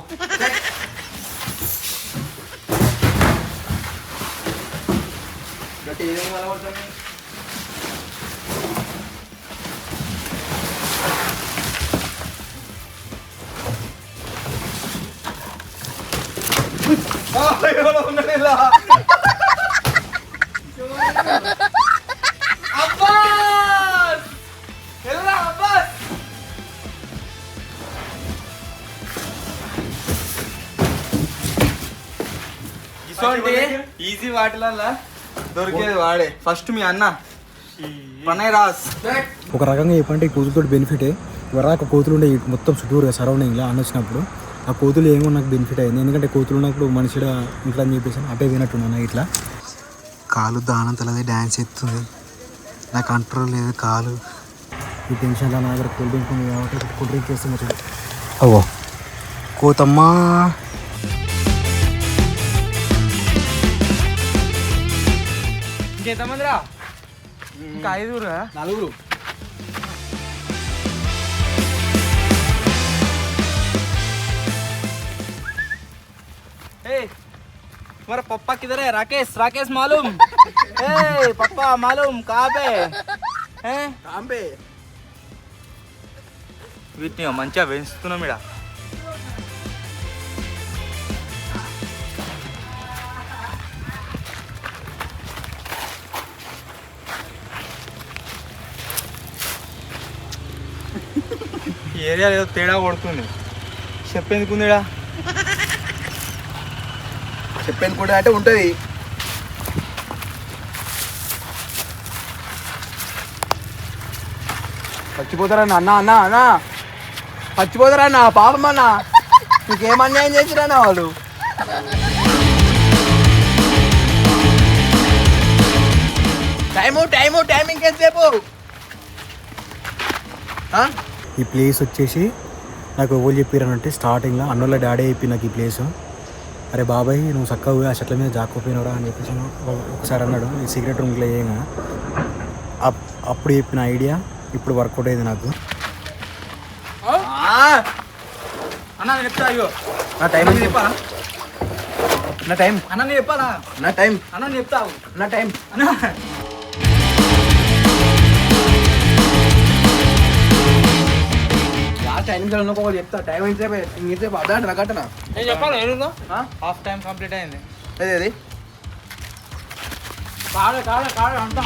Speaker 3: ఈజీ వాటిలల్లా దొరికేది వాడే ఫస్ట్ మీ అన్న ప్రణయ్ రాజ్.
Speaker 2: ఒక రకంగా చెప్పంటే ఈ కోతులతో బెనిఫిటే వరాక కోతులు ఉండే మొత్తం చుట్టూరు సరౌండింగ్లో అన్న వచ్చినప్పుడు ఆ కోతులు ఏమో నాకు బెనిఫిట్ అయింది. ఎందుకంటే కోతులు ఉన్నప్పుడు మనిషిగా ఇంట్లో అని చెప్పేసి అటే వినట్టున్నాను. ఇట్లా కాలు దానంతలదే డ్యాన్స్ ఎత్తుంది, నా కంట్రోల్ లేదు కాలు. ఈ టెన్షన్లో నా దగ్గర కూల్ డ్రింక్ ఉంది కాబట్టి కూల్ డ్రింక్ చేస్తున్నా. అవో కోతమ్మా
Speaker 1: ఇంకెంతమంది రా? ఇంకా 5
Speaker 3: నలుగురు.
Speaker 1: तुम्हारा पप्पा किधर है? राकेश, राकेश मालूम? पप्पा मालूम कहाँ पे हैं?
Speaker 3: కहाँ पे?
Speaker 1: వీటిని మంచిగా పెంచుతున్నాం ఇక్కడ. ఈ ఏరియా ఏదో తేడా కొడుతుంది. చెప్పేందుకుంది ఇక్కడ?
Speaker 6: చెప్పేది కూడా అంటే ఉంటుంది. చచ్చిపోతారా అన్న అన్న అన్న చచ్చిపోతారా అన్న పాపం అన్న నీకేం అన్యాయం చేసిరన్న వాళ్ళు. టైం ఇంకేసేపు.
Speaker 2: ఈ ప్లేస్ వచ్చేసి నాకు ఎవరు చెప్పారనంటే స్టార్టింగ్లో అన్నోళ్ళ డాడీ చెప్పి నాకు ఈ ప్లేస్. అరే బాబాయ్ నువ్వు చక్కగా పోయి ఆ చెట్ల మీద జాక్కుపోయినవరా అని చెప్పేసి ఒకసారి అన్నాడు. ఈ సీక్రెట్ రూమ్లో ఏమో అప్పుడు చెప్పిన ఐడియా ఇప్పుడు వర్కౌట్ అయ్యింది నాకు.
Speaker 1: అన్న నేను చెప్తా. అయ్యో
Speaker 6: నా టైం చెప్పాలా? నా టైం
Speaker 1: అన్న నేను చెప్పాలా?
Speaker 6: నా టైం
Speaker 1: అన్న నేను చెప్తావు.
Speaker 6: నా టైం
Speaker 1: అన్న
Speaker 6: టైం ఒకటి చెప్తా. టైం ఇంతసేపు అదా రకట్టనా
Speaker 4: నేను చెప్పాలి ఏదో హాఫ్ టైం కంప్లీట్ అయింది.
Speaker 6: అదే
Speaker 4: కాదు కాదు కాదు అంతా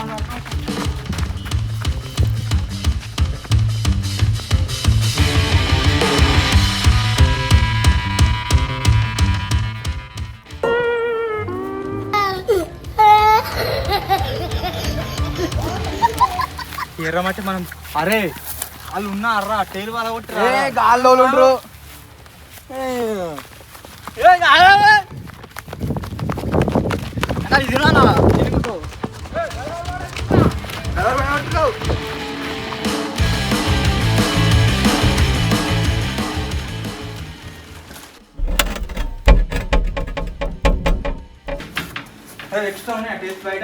Speaker 1: ఎర్రమట్టి మనం అరే వాళ్ళు ఉన్నారా టైల్ వాళ్ళ కొట్టి
Speaker 6: గాల్లో ఉండరు.
Speaker 1: ఎక్స్ట్రా ఉన్నాయి టేస్ట్ బయట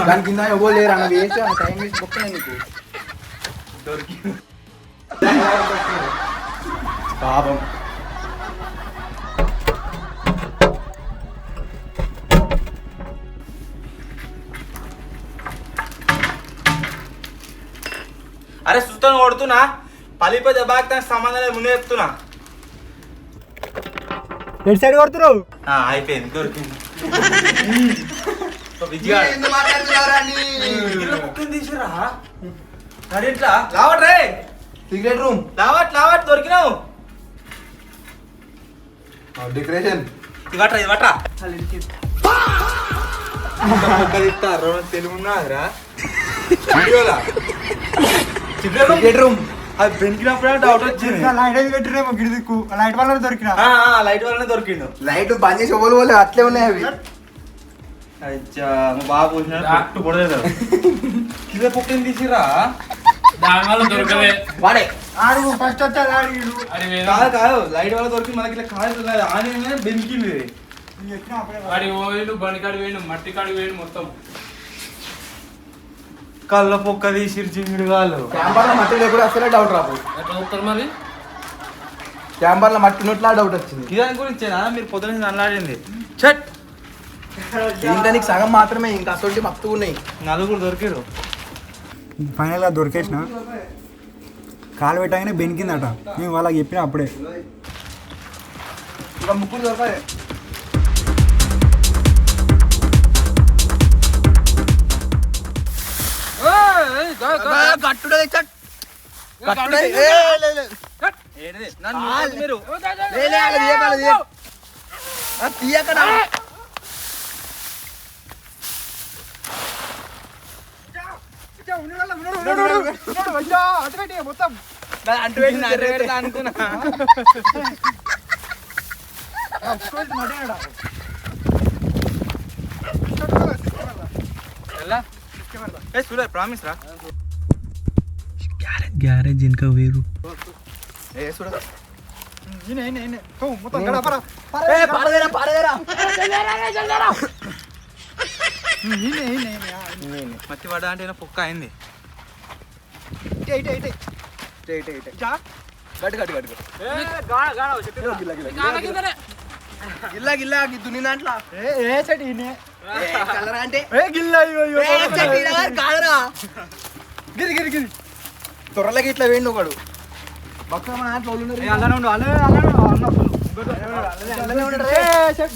Speaker 6: దాని కింద ఎవరు లేరు అన్న వేసి అన్న టైం వేసి బొక్క నీకు పాపం.
Speaker 1: అరే సుత్తను కొడుతున్నా పలిపోతే దెబ్బకి సంబంధం లేదు ముందే చెప్తున్నా.
Speaker 2: ఎటు సైడ్ కొడుతున్నావు?
Speaker 1: అయిపోయింది దొరికింది. తీసిరా అడిట్లా లావట్ రే
Speaker 6: సీక్రెట్ రూమ్
Speaker 1: లావట్ లావట్ దొరికినావు.
Speaker 6: డెకరేషన్
Speaker 1: ఇవట్రా ఇవట్రా తెలుగు ఉన్నాదిరా.
Speaker 6: సీక్రెట్ రూమ్
Speaker 1: అది పెంకినప్పుడే డౌట్ వచ్చింది.
Speaker 2: లైట్ పెట్టినేమో గిడిదిక్కు లైట్ వల్ల దొరికినా.
Speaker 1: లైట్ వల్లనే దొరికిండు.
Speaker 6: లైట్ బంద్ చేసి ఎవరు పోలే అట్లే ఉన్నాయి అవి.
Speaker 1: బాగా పోసిన కింద పొక్కింది తీసిరా.
Speaker 4: దాని వల్ల దొరకదే
Speaker 6: వాడే
Speaker 2: ఆడు ఫస్ట్ వచ్చాడు ఆడు.
Speaker 1: కాదు కాదు లైట్ వల్ల దొరికి మనకి ఇట్లా కాదు ఆనే బెనికింది.
Speaker 4: వాడి పోయిండు బండికాడి పోయిండు మట్టి కాడి పోయిండు మొత్తం
Speaker 1: కళ్ళ పొక్క తీసిరు చింగిడి వాళ్ళు.
Speaker 6: క్యాంపర్లో మట్టి లేకుండా అసలే డౌట్ రాపు.
Speaker 4: ఎట్లా చూస్తారు మరి?
Speaker 6: క్యాంపర్లో మట్టి ఉన్నట్లా డౌట్ వచ్చింది.
Speaker 1: ఇదాని గురించేనా మీరు పొద్దున అల్లాడింది? చట్
Speaker 6: దీనికి సగం మాత్రమే, ఇంకా అసలు మస్తుగా ఉన్నాయి.
Speaker 5: నలుగురు దొరికారు.
Speaker 2: ఫైనల్గా దొరికేసిన. కాలు పెట్టగానే బెనికిందట. మేము వాళ్ళకి చెప్పిన అప్పుడే.
Speaker 6: ఇంకా ముగ్గురు దొరకాలి. తీయకడా
Speaker 2: మొత్తం
Speaker 5: అనుకున్నా. ప్రామిస్ రా.
Speaker 7: గ్యారేజ్ ఇంకా వేరు.
Speaker 5: మత్తి పడ్డా అంటే పొక్క అయింది.
Speaker 6: గిల్లా గిల్లా దున్ని దాంట్లో కలరా అంటే కాదరా గిరి గిరి గిరి తొర్రలకి ఇట్లా వేయండి ఒకడు బక్క మన దాంట్లో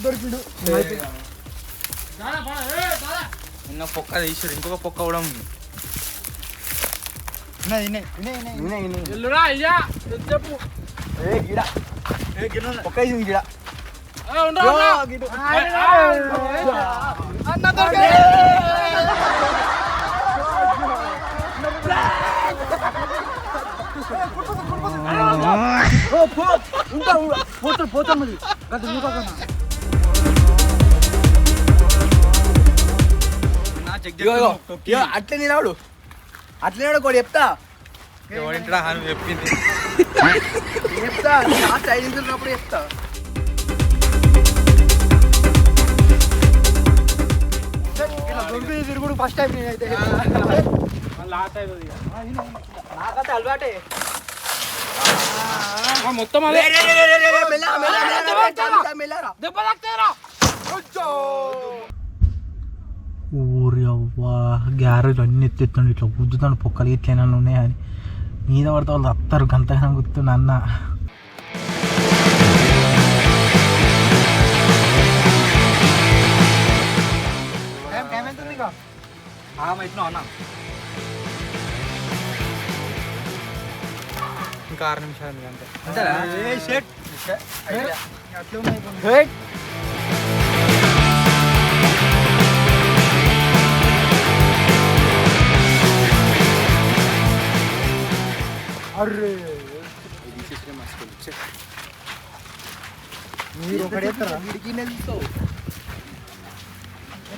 Speaker 6: దొరికిడు.
Speaker 5: నిన్న పొక్క తీసారు, ఇంకొక పొక్క కూడా ఉంది.
Speaker 6: ఒక్క గిడ అట్లే నిలవడు, అట్లే కూడా చెప్తా
Speaker 5: చెప్పింది.
Speaker 6: చెప్తా సైడ్ ఉన్నప్పుడు చెప్తా.
Speaker 2: తిరుగుడు ఫస్ట్ టైం నేనైతే. నాకైతే అలవాటే.
Speaker 4: మొత్తం
Speaker 5: ఊరి అవ్వా గ్యారేజ్ అన్ని ఎత్తెత్తుండి ఇట్లా గుద్దుతాడు పొక్కలు ఇట్లైనా ఉన్నాయని మీద పడితే వాళ్ళు అత్తరు గంతగా గుర్తుండు అన్న. ఇంకా 6 నిమిషాలు అంటే
Speaker 2: మీరు ఒకటి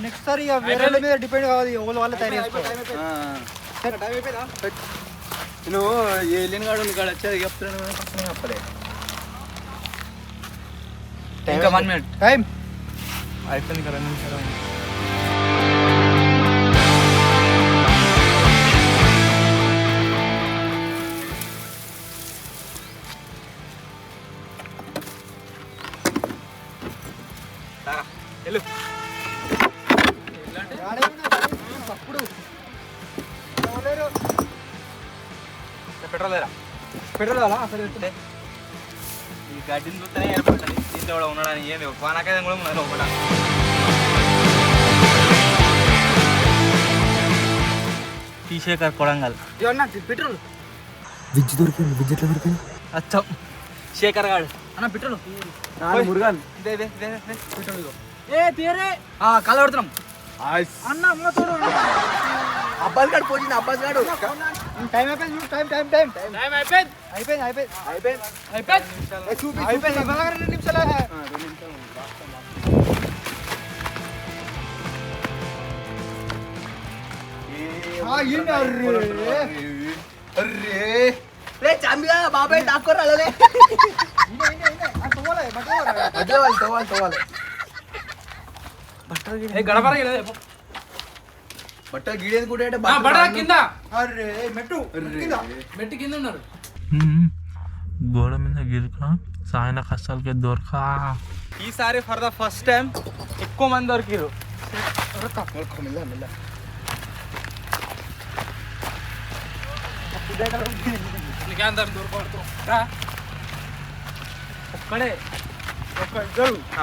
Speaker 2: నెక్స్ట్ సారి ఇక వేరే మీద డిపెండ్ కావాలి, ఎవరు వాళ్ళు తయారు చేసుకోవాలి.
Speaker 6: నువ్వు ఏలియన్ గాడు ఇక్కడ వచ్చేది చెప్తున్నాను చెప్పలే.
Speaker 5: ఇంకా 1 minute
Speaker 2: టైం
Speaker 5: అయిపోయింది కదా 2 నిమిషాలు. పెట్రోల్ లేరా?
Speaker 2: పెట్రోల్ అలా అసలు
Speaker 5: ఈ గడ్డిని చూస్తేనే ఏర్పడుతుంది దీంట్లో కూడా ఉండడానికి. ఏం లేవు పానకాయ కూడా ఉన్నది లోపల. శేఖర్ కొడంగల్
Speaker 2: పెట్రోల్
Speaker 6: విద్య దొరికింది. విద్య ఎట్లా దొరికింది?
Speaker 5: అచ్చం శేఖర్ గాడు
Speaker 2: అన్న పెట్రోల్
Speaker 6: మురుగాన్
Speaker 2: కళ్ళ పెడుతున్నాం అన్న అమ్మ తోడు.
Speaker 6: అబ్బాస్ గాడు పోయింది. అబ్బాస్ గాడు
Speaker 2: టైం అయిపోయింది. టైం టైం టైం అయిపోయింది అయిపోయింది అయిపోయింది 2 నిమిషాలు.
Speaker 6: రే చాంబియా బాబాయ్ డాక్టర్ అలానే తోవాలి బట్టలు గీడేది కూడా
Speaker 4: కింద
Speaker 2: మెట్టు
Speaker 4: కింద ఉన్నారు.
Speaker 7: గోడ మీద గిరిక సాయన కష్టాలకి దొరక.
Speaker 5: ఈసారి ఫర్ ద ఫస్ట్ టైం ఎక్కువ మంది దొరికిరు. నీకే అందరు దూరపడుతూ రా ఒక్కడే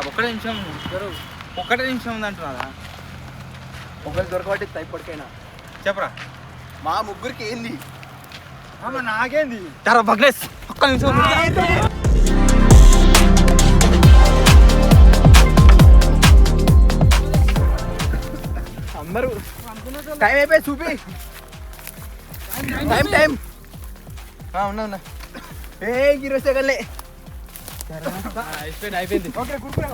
Speaker 5: ఒక్కడే నిమిషం ఒక్కటే నిమిషం ఉంది అంటున్నారా
Speaker 6: ఒకవేళ దొరకబట్టి ఇప్పటికైనా
Speaker 5: చెప్పరా
Speaker 6: మా ముగ్గురికి ఏంది
Speaker 2: నాకేంది
Speaker 5: జరా బగ్లేస్ ఒక్క నిమిషం
Speaker 6: అందరూ టైం అయిపోయి చూపి టైం ఉన్నా ఏ 20 సెకండ్లే
Speaker 5: అయిపోయింది
Speaker 2: ఓకే కుర్కురా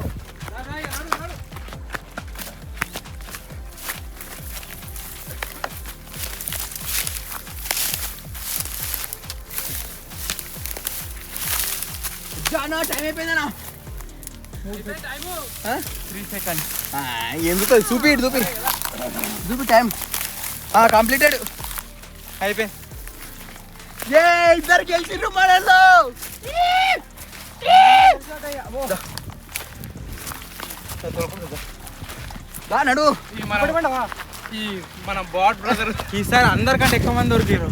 Speaker 6: టైం అయిపోయిందనా
Speaker 5: 3 సెకండ్స్
Speaker 6: ఎందుకు చూపి టైం కంప్లీటెడ్
Speaker 5: అయిపోయింది
Speaker 6: ఏ ఇద్దరు గెలిచిండ్రు మనలో నడు
Speaker 5: ఈ మన బాట్ బ్రదర్ ఈసారి అందరికంటే ఎక్కువ మంది దొరికారు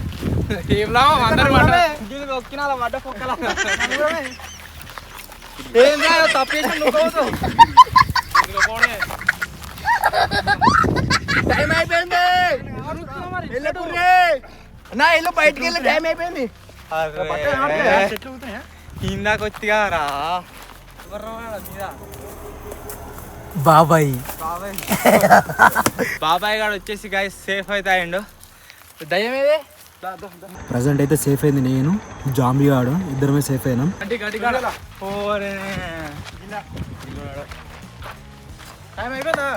Speaker 5: ఏం లాభం అందరు ఏం తప్పేసి
Speaker 6: టైం అయిపోయింది నా ఇల్లు బయటికి వెళ్ళి టైం అయిపోయింది
Speaker 5: ఇందాక వచ్చిగా రా
Speaker 6: బాబాయ్
Speaker 5: బాబాయ్ గారు వచ్చేసి గాయ సేఫ్ అయితే అయ్యిండు దయ్యం ఏది
Speaker 3: ప్రజెంట్ అయితే సేఫ్ అయింది నేను జాంబీ ఆడు ఇద్దరమే సేఫ్ అయినాం
Speaker 5: టైం అయిపోయిందా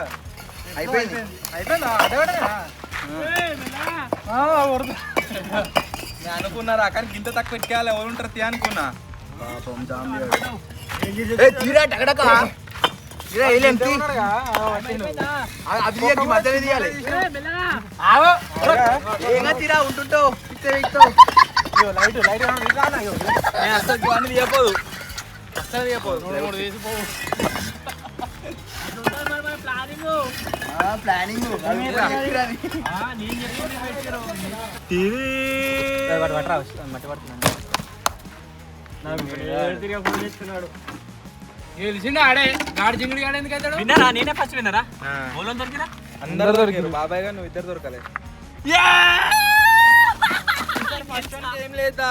Speaker 5: నేను అనుకున్నారా కానీ గింత తక్కువ ఎక్కాలి ఎవరు ఉంటారు అనుకున్నా
Speaker 6: తీరా టకటక మధ్యలో తీయాలి ఏగా తీరా ఉంటుంటావు
Speaker 5: అసలు అన్ని తీయపోదు అసలు తీయపోదు
Speaker 6: ప్లానింగ్
Speaker 4: గెలిచిండు ఆడే గాడి జింగిడి గాడు ఎందుకు అవుతాడు
Speaker 1: విన్నారా నేనే ఫస్ట్ విన్నారా ఓలో దొరికిరా
Speaker 5: అందరు దొరికారు బాబాయ్ గారు నువ్వు ఇద్దరు దొరకలేదు ఏం లేదా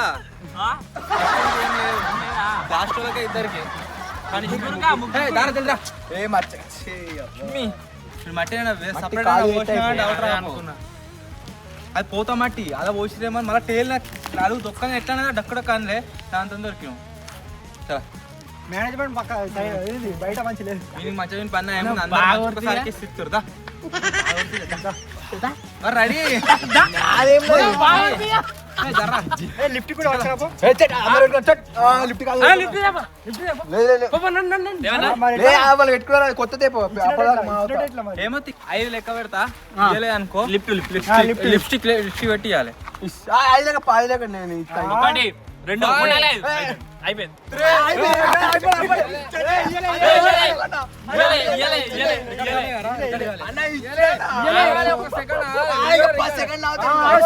Speaker 5: లాస్ట్ వాళ్ళకే ఇద్దరికి
Speaker 6: ఏ మచ్చ
Speaker 5: మట్టి
Speaker 6: మట్టి కాలు
Speaker 5: అనుకున్నా అది పోతా మట్టి అలా పోసిరేమో మళ్ళీ టేల్ అడుగు దొక్కని ఎట్లా డక్కడ కానిలే దాంతో దొరికినాం సరే
Speaker 2: మేనేజ్మెంట్ పక్క ఇది బయట మంచి లేదు
Speaker 5: దీనికి మంచిగా పని అందరికి ఇస్తురుదా రెడీ
Speaker 2: లిఫ్ట్ కూడా వచ్చాపో
Speaker 6: పెట్టుకున్నారు కొత్త
Speaker 5: ఏమో 5 లెక్క పెడతా అనుకో లిప్స్టిక్ పెట్టి ఇవ్వాలి
Speaker 6: 5 లెక్క నేను ఇస్తాను
Speaker 1: 2 అయిపోయింది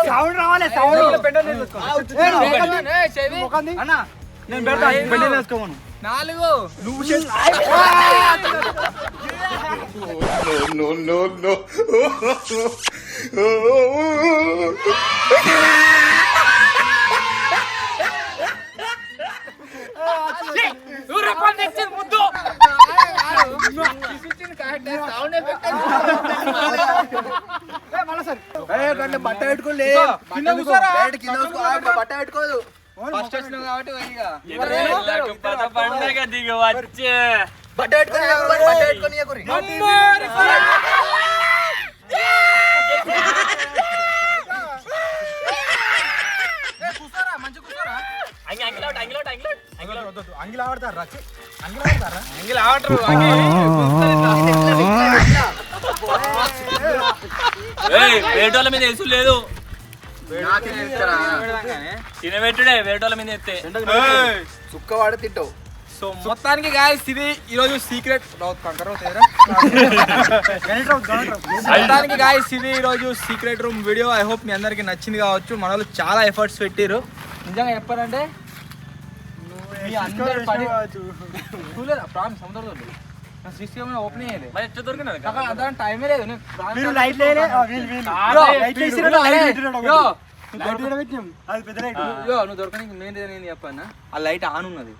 Speaker 2: సౌండ్ రావాలి అన్న నేను పెడతా పెండెల్ వేసుకోమను
Speaker 5: 4 నువ్వు
Speaker 6: బట్ట పెట్టుకోలే బట్ట పెట్టుకోదు
Speaker 5: ఫస్ట్ వచ్చినావు కాబట్టి
Speaker 1: పండగ దిగి వచ్చే
Speaker 6: బట్ట పెట్టుకొని
Speaker 2: అంగిల్ ఆడతారు
Speaker 1: వేటోళ్ళ మీద వేసు లేదు తినబెట్టుడే వేటోళ్ళ మీద ఎత్తే
Speaker 6: చుక్క వాడ తింటావు
Speaker 1: సో మొత్తానికి గాయస్ ఇది ఈరోజు సీక్రెట్ మొత్తానికి గాయస్ ఇది ఈరోజు secret room video. I hope మీ అందరికి నచ్చింది కావచ్చు. మన వాళ్ళు చాలా ఎఫర్ట్స్ పెట్టిరు. నిజంగా చెప్పారంటే మీ అందరి పని చూడలేదా ప్రాబ్లం సముద్రం ఓపెన్ చేయలేదు అదాని టైమే లేదు. నువ్వు దొరకడానికి మెయిన్ నేను చెప్పాను. ఆ లైట్ ఆన్ ఉన్నది,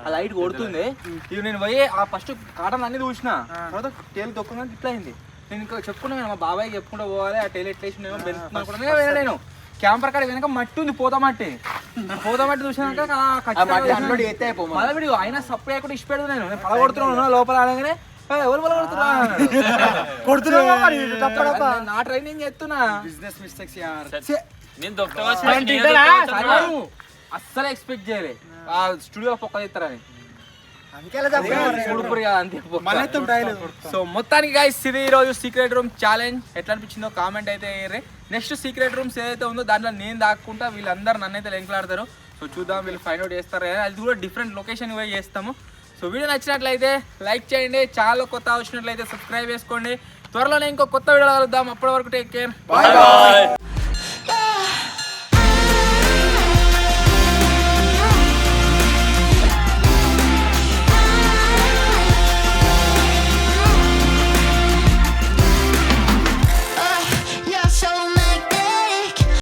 Speaker 1: ఆ లైట్ కొడుతుంది. ఇవి నేను పోయి ఆ ఫస్ట్ కాటన్ అన్ని చూసిన తర్వాత టేలు దొక్కగా ఇట్లా అయింది. నేను ఇంకా చెప్పుకున్నాను మా బాబాయ్ చెప్పుకుంటూ పోవాలి. ఆ టేలు ఎట్లా వేసిన అనుకున్నా. నేను క్యాంపర్ కాడ వెనక మట్టి ఉంది, పోతా మట్టి చూసినాక అయినా సప్లై కూడా ఇష్టపెడదు. నేను పడగొడుతున్నా లోపల అనగానే ఎవరు నా ట్రైనింగ్ చేస్తున్నా. బిజినెస్ మిస్టేక్స్ అస్సలు ఎక్స్పెక్ట్ చేయలే ఆ స్టూడియో పొక్క తీస్తారని. సో మొత్తానికి గైస్ ఇది ఈరోజు సీక్రెట్ రూమ్ ఛాలెంజ్. ఎట్లా అనిపించిందో కామెంట్ అయితే వేయరే. నెక్స్ట్ సీక్రెట్ రూమ్స్ ఏదైతే ఉందో దాంట్లో నేను దాక్కుంటా, వీళ్ళందరూ నన్నైతే లెంకులాడతారు. సో చూద్దాం వీళ్ళు ఫైండ్ అవుట్ చేస్తారు. అది కూడా డిఫరెంట్ లొకేషన్ పోయి చేస్తాము. సో వీడియో నచ్చినట్లయితే లైక్ చేయండి, ఛానల్ కొత్త వచ్చినట్లయితే సబ్స్క్రైబ్ చేసుకోండి. త్వరలోనే ఇంకో కొత్త వీడియో కలుద్దాం. అప్పటి వరకు టేక్ కేర్, బాయ్ బాయ్.